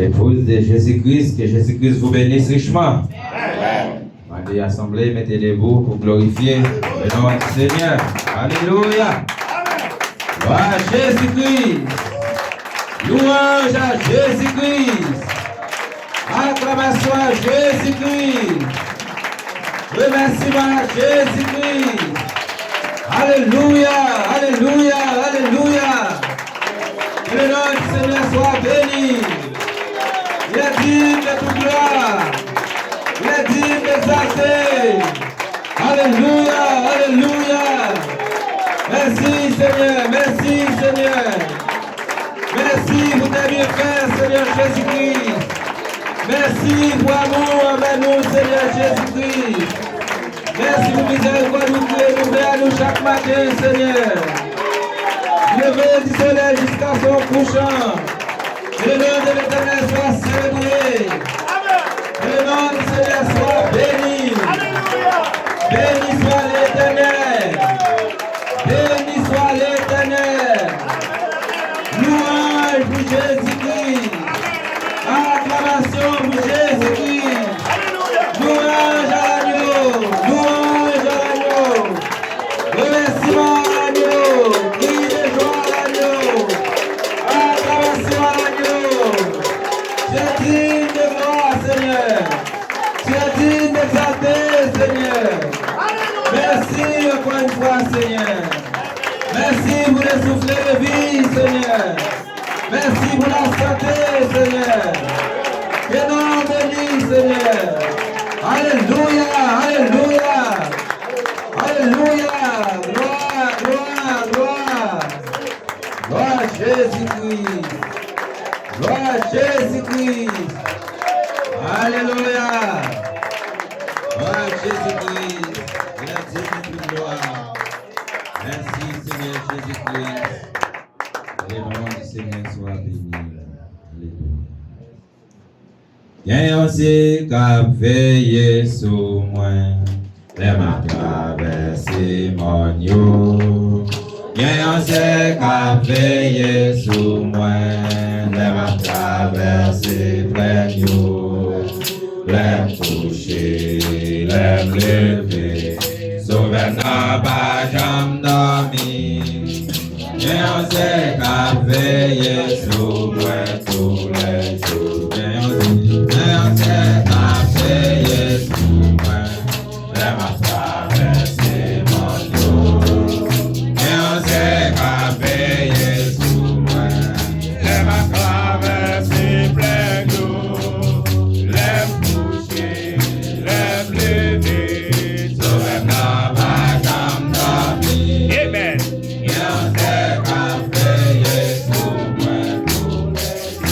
l'épouse de Jésus-Christ, que Jésus-Christ vous bénisse richement. Allez, assemblée, mettez les bouts pour glorifier le nom du Seigneur. Alléluia. Gloire à Jésus-Christ. Louange à Jésus-Christ. Acclamation à Jésus-Christ. Remerciement à Jésus-Christ. Alléluia, alléluia, alléluia. Que le nom du Seigneur soit béni. Il est digne de toute gloire. Il est digne d'exalter. Alléluia, alléluia. Merci Seigneur, merci Seigneur. Merci pour tes bienfaits, Seigneur Jésus-Christ. Merci pour l'amour envers nous, Seigneur Jésus-Christ. Merci pour miséricorde nous à nous chaque matin, Seigneur. Lever du soleil jusqu'à son couchant. Que le nom de l'Éternel soit célébré. Que le nom du Seigneur soit béni. Béni soit l'Éternel. Béni soit l'Éternel. Louange pour Jésus-Christ. Acclamation pour Jésus-Christ. Louange à l'agneau. Louange à l'agneau. Remerciement à l'agneau. Cri de joie à l'agneau. Acclamation à l'agneau. Tu es digne de gloire, Seigneur. Tu es digne d'exalter, Seigneur. Merci encore une fois, Seigneur. Merci pour le souffle de vie, Seigneur. Merci pour la santé, Seigneur. Que nom béni, Seigneur. Alléluia, alléluia. Alléluia. Gloire, gloire, gloire. Gloire à Jésus-Christ. Gloire à Jésus-Christ. Alléluia. Gloire à Jésus-Christ. Il a dit toute gloire. Merci, Seigneur Jésus-Christ. Le nom du Seigneur soit béni. Alléluia. Sait qu'a veillé sous moi, les mains traversées mon yo. Sait qu'a veillé sous moi, les mains traversées plein yo. Les coucher, les lever, sauver n'a pas jamais dormi. Sait qu'a veillé sous moi tous les jours. Sait qu'a veillé sous moi, les mains traversées mon dos. Sait qu'a veillé sous moi, les mains traversées plein d'eau. Les coucher, les lever, sauver n'a pas jamais dormi. Amen. Sait qu'a veillé sous moi tous les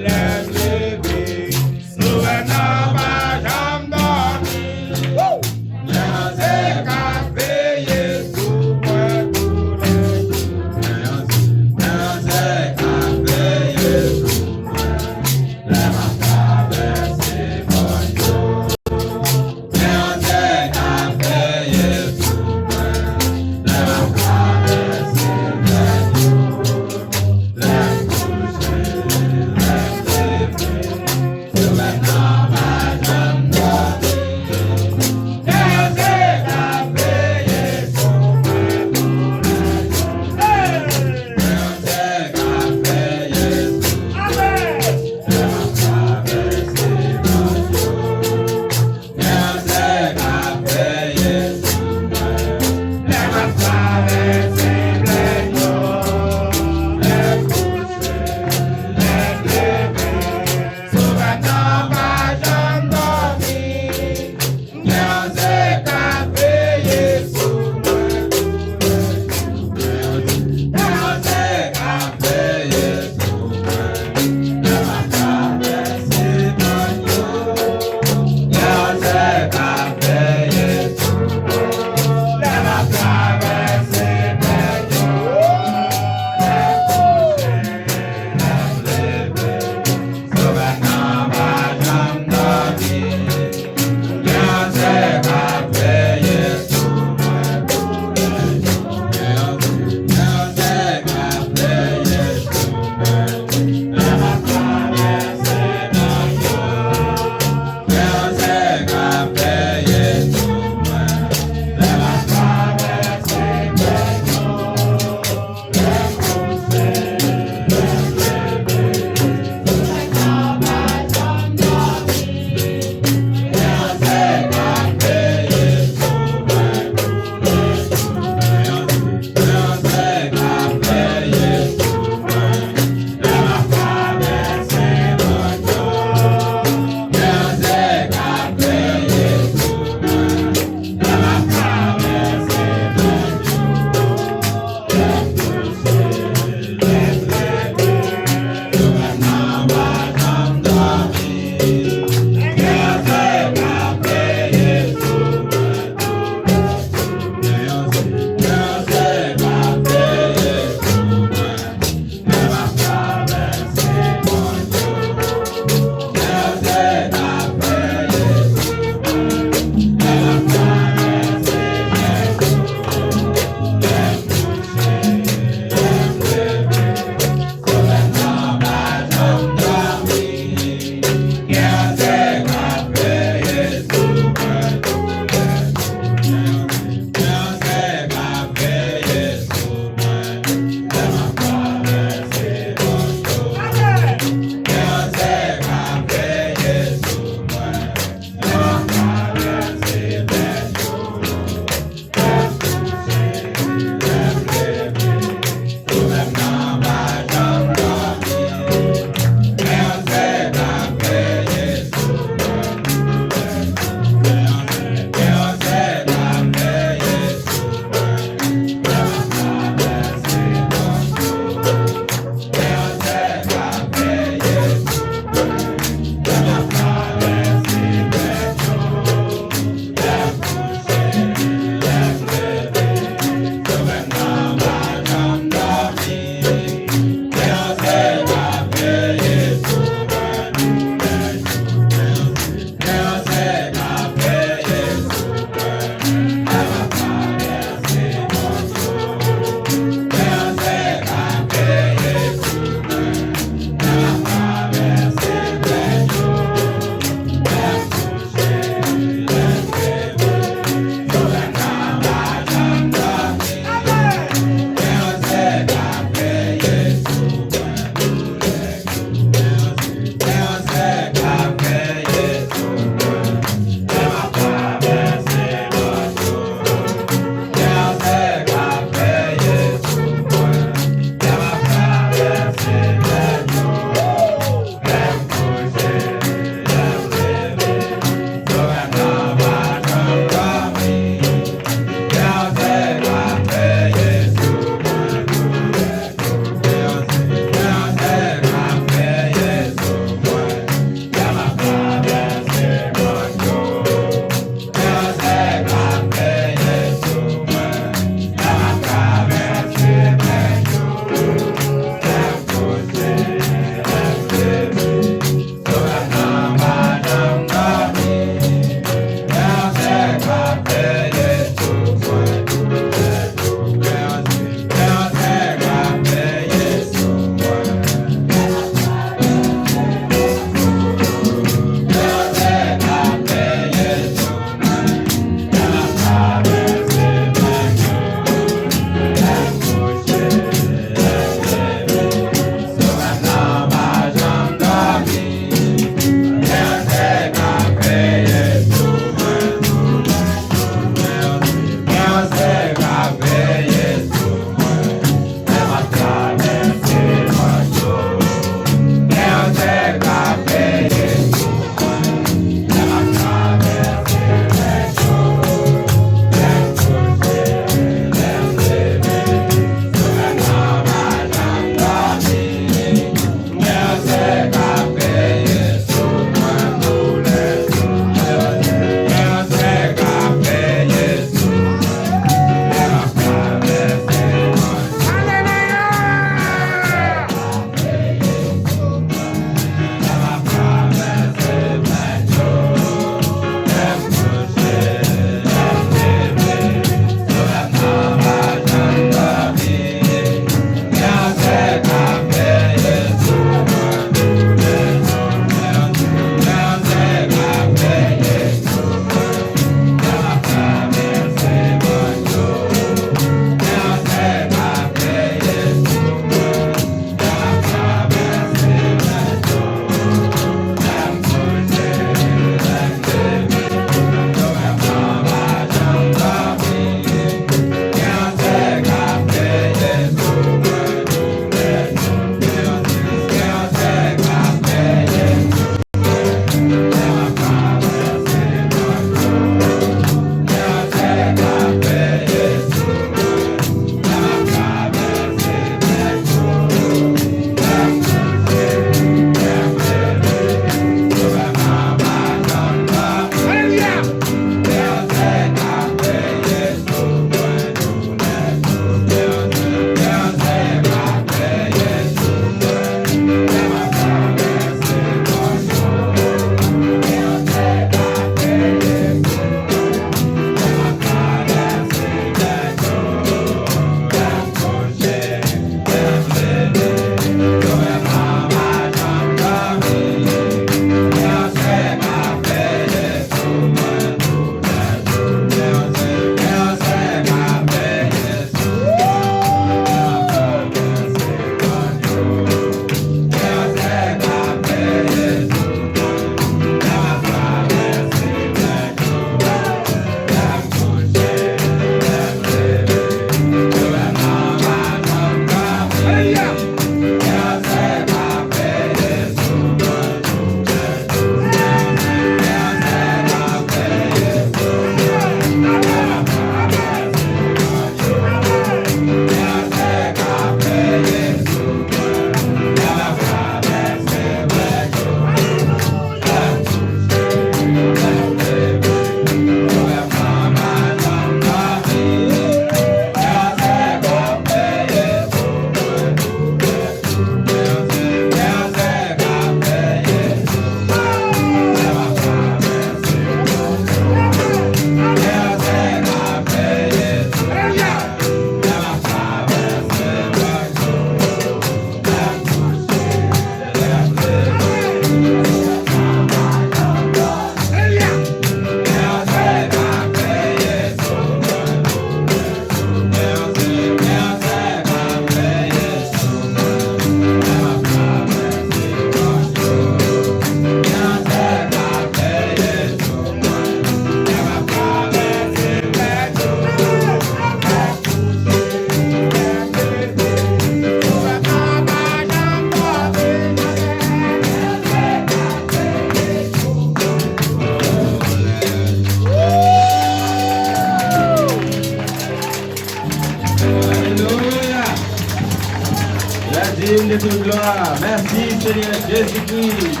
Merci Seigneur Jésus-Christ.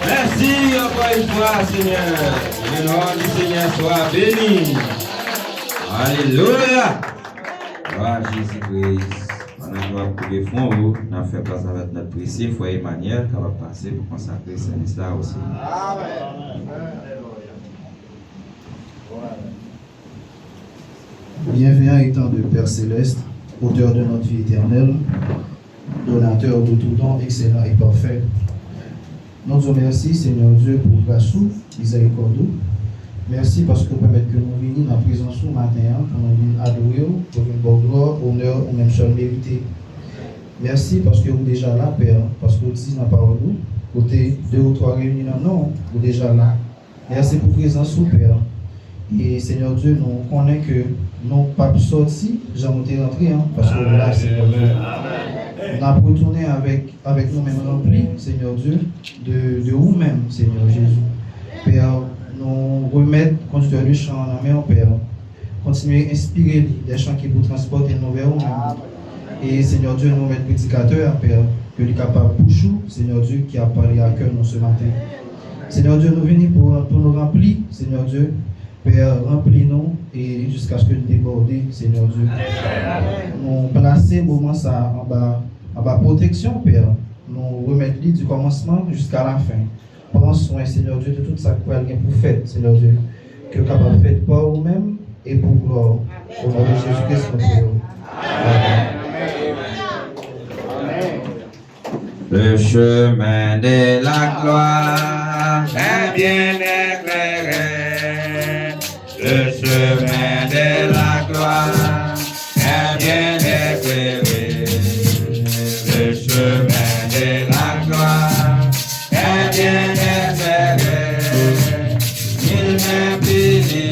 Merci encore une fois Seigneur. Le nom du Seigneur soit béni. Alléluia. Gloire à Jésus-Christ. Pendant que nous allons couper fond, nous allons faire place avec notre précieux frère Emmanuel qui va passer pour consacrer ce service là aussi. Bienveillant étant de Père Céleste, auteur de notre vie éternelle, donateur de tout don excellent et parfait. Nous te remercions, Seigneur Dieu, pour grâce, miséricorde. Merci parce que vous permettez que nous venions dans la présence ce matin, pour nous venir adorer, pour une bonne gloire, honneur, ou même seul mérité. Merci parce que vous êtes déjà là, Père, parce que vous dites dans la parole, côté 2 ou 3 réunis dans nous, vous êtes déjà là. Merci pour la présence, Père. Et Seigneur Dieu, nous connaissons que nous ne pas sorti, j'en ai rentré, parce que là, Seigneur Dieu. On a retourné avec nous-mêmes remplis, Seigneur Dieu, de vous-même, Seigneur Jésus. Père, nous remettre conducteur du chant en main, Père. Continuer à inspirer des chants qui vous transportent nous vers vous-même. Et Seigneur Dieu, nous mettre prédicateur, Père, que lui capable bouchou, Seigneur Dieu, qui a parlé à cœur nous ce matin. Seigneur Dieu, nous venons pour nous remplir, Seigneur Dieu. Père, remplis-nous et jusqu'à ce que nous débordions, Seigneur Dieu. Nous placer moment ça en bas protection, Père. Nous remettre du commencement jusqu'à la fin. Prends soin, Seigneur Dieu, de tout ça que vous avez pour faire, Seigneur Dieu. Que vous êtes capable de faire pour vous-même et pour gloire. Au nom de Jésus-Christ, notre Père. Amen. Le chemin de la gloire est bien éclairé. Le chemin de la gloire est bien éclairé. Le chemin de la gloire est bien éclairé. Il m'est béni.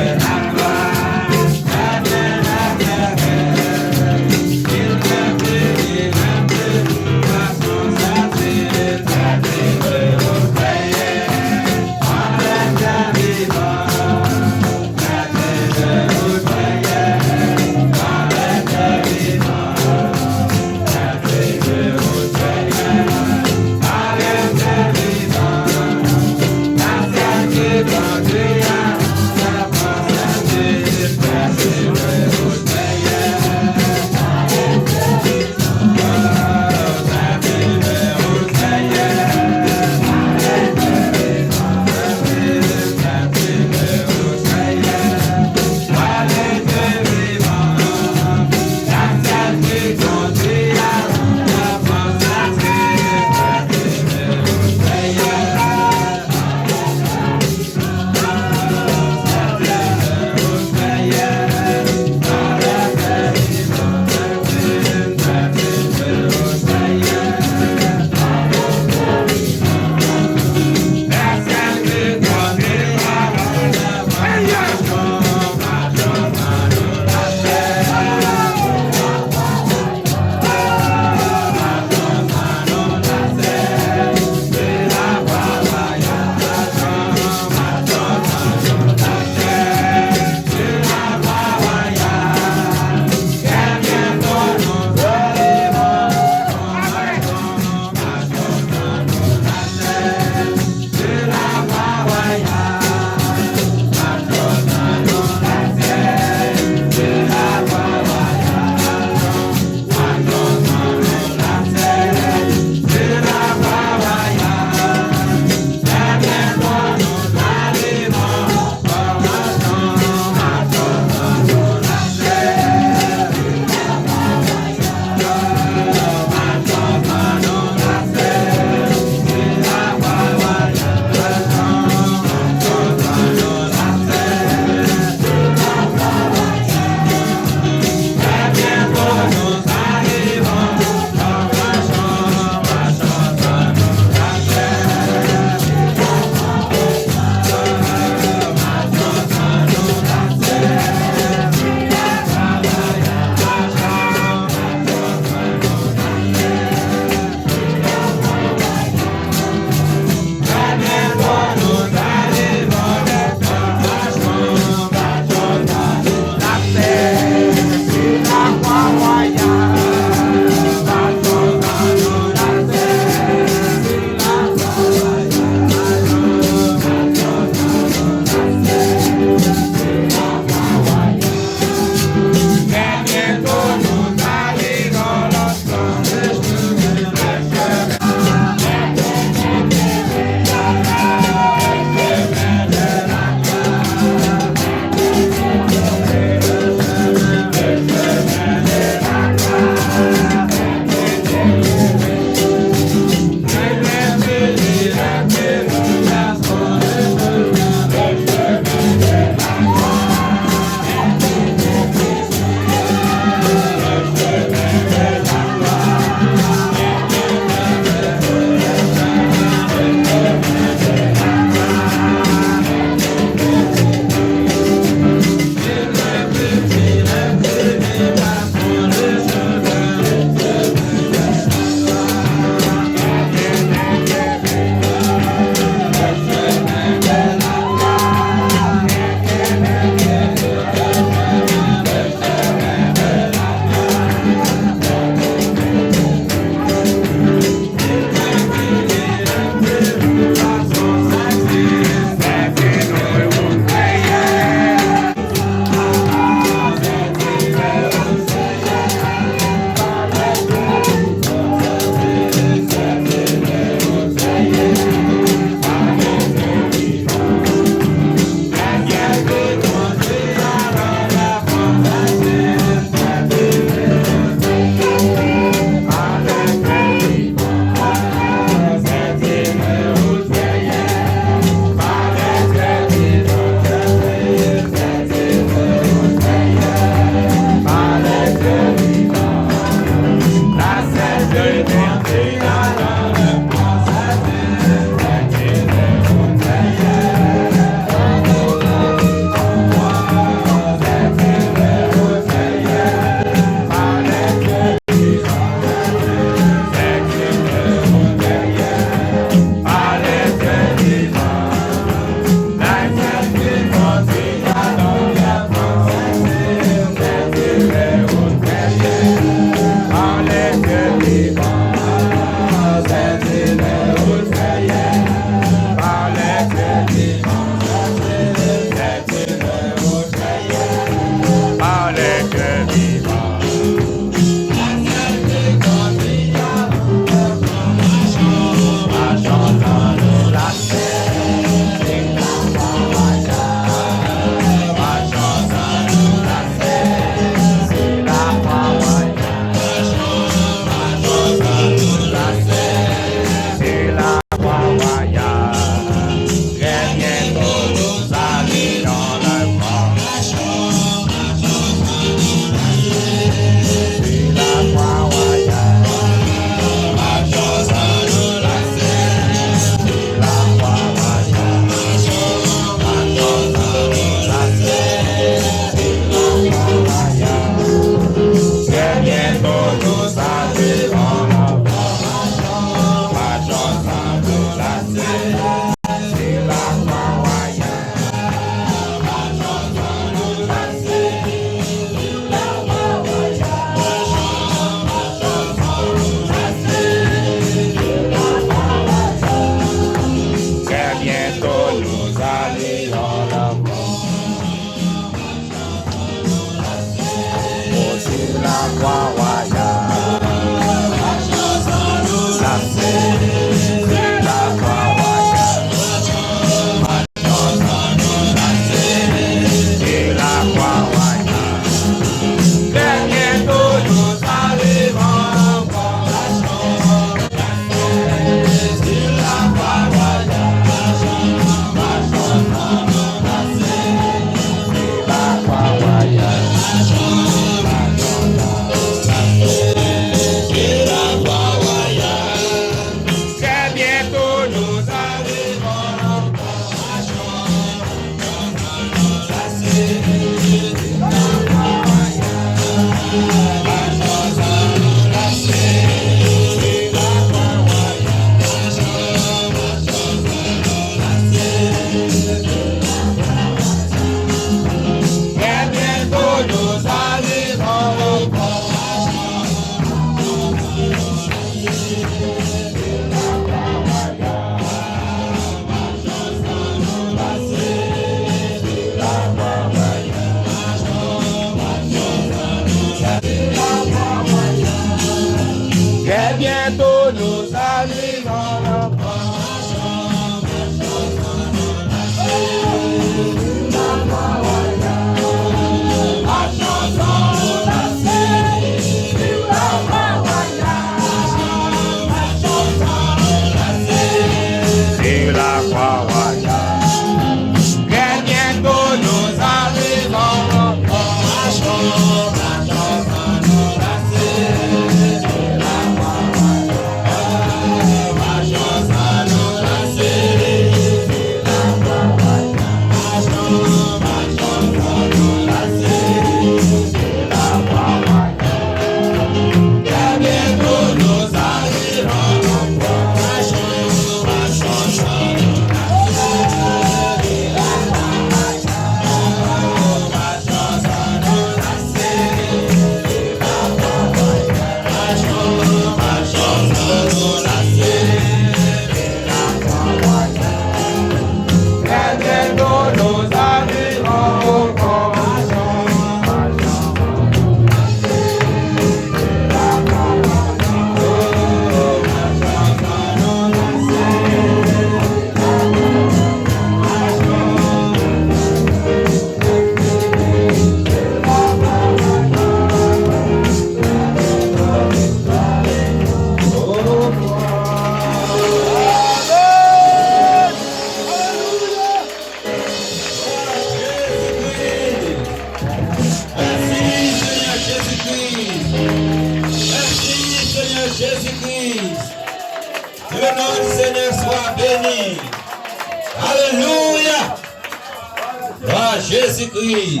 Jésus-Christ.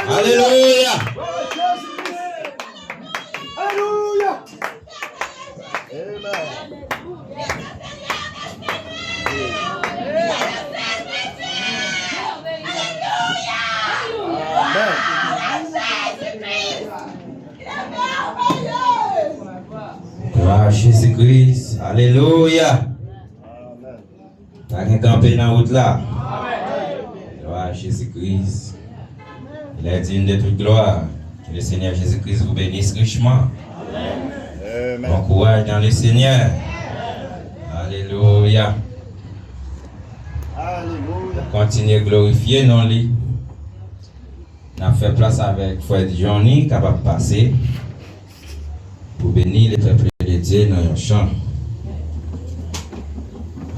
Alléluia. Alléluia. Gloire à Jésus-Christ. Alléluia. T'as qu'un campé dans la route là. Gloire à Jésus-Christ. Il est digne de toute gloire. Que le Seigneur Jésus-Christ vous bénisse richement. Bon courage dans le Seigneur. Alléluia. Continuez à glorifier nos lits. On a fait place avec Frère Johnny capable de passer pour bénir les peuples de Dieu dans un chant.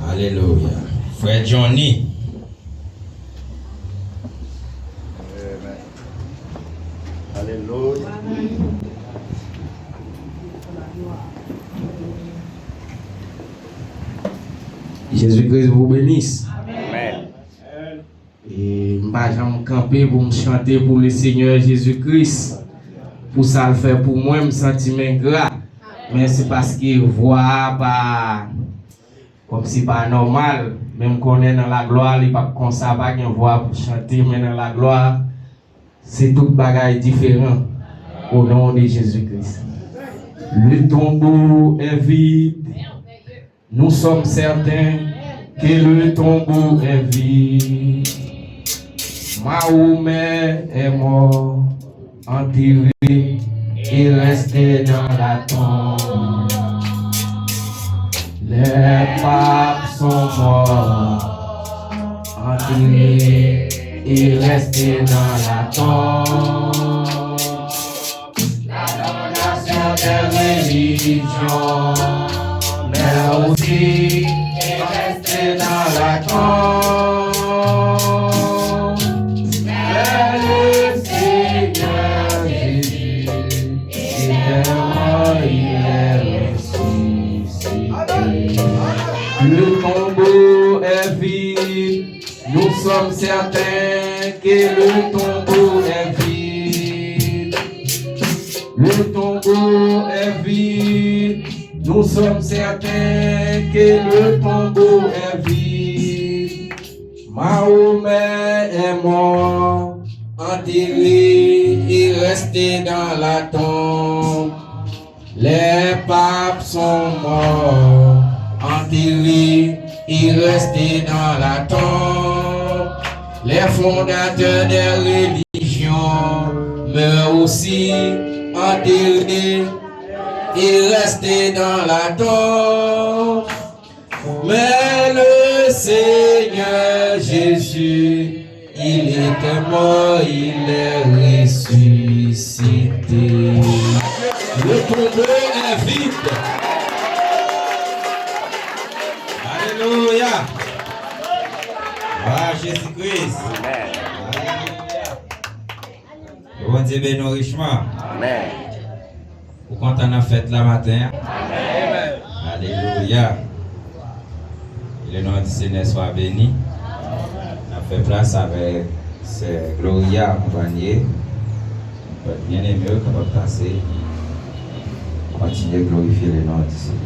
Alléluia. Frère Johnny. Alléluia. Jésus-Christ vous bénisse. Amen. Et je vais camper pour me chanter pour le Seigneur Jésus-Christ. Pour ça le faire pour moi, je me sens gras. Mais c'est parce que voix pas comme si pas normal. Même qu'on est dans la gloire, il n'y a pas comme ça, pas une voix pour chanter, mais dans la gloire, c'est tout bagaille différent. Au nom de Jésus-Christ. Le tombeau est vide. Nous sommes certains que le tombeau est vide. Mahomet est mort enterré et resté dans la tombe. Les papes sont morts, enterrés et restés dans la tombe. La domination des religions, mais aussi est restée dans la tombe. Mais le Seigneur Jésus, éternellement il est ressuscité. Le tombeau est vide, nous sommes certains que le tombeau est vide. Le tombeau est vide, nous sommes certains que le tombeau est vide. Mahomet est mort, enterré et resté dans la tombe. Les papes sont morts, enterrés et restés dans la tombe. Les fondateurs des religions meurent aussi, enterrés et restés dans la tombe. Mais le Seigneur Jésus, il était mort, il est ressuscité. Le tombeau est vide. Alléluia. Ah, Jésus-Christ. Alléluia. Bon Dieu bénisse richement. Amen. Vous content de la fête la matin? Amen. Alléluia. Le nom du Seigneur soit béni. On a fait place avec ce Gloria accompagné. Bien aimé, qu'on va passer. Continuer à glorifier le nom du Seigneur.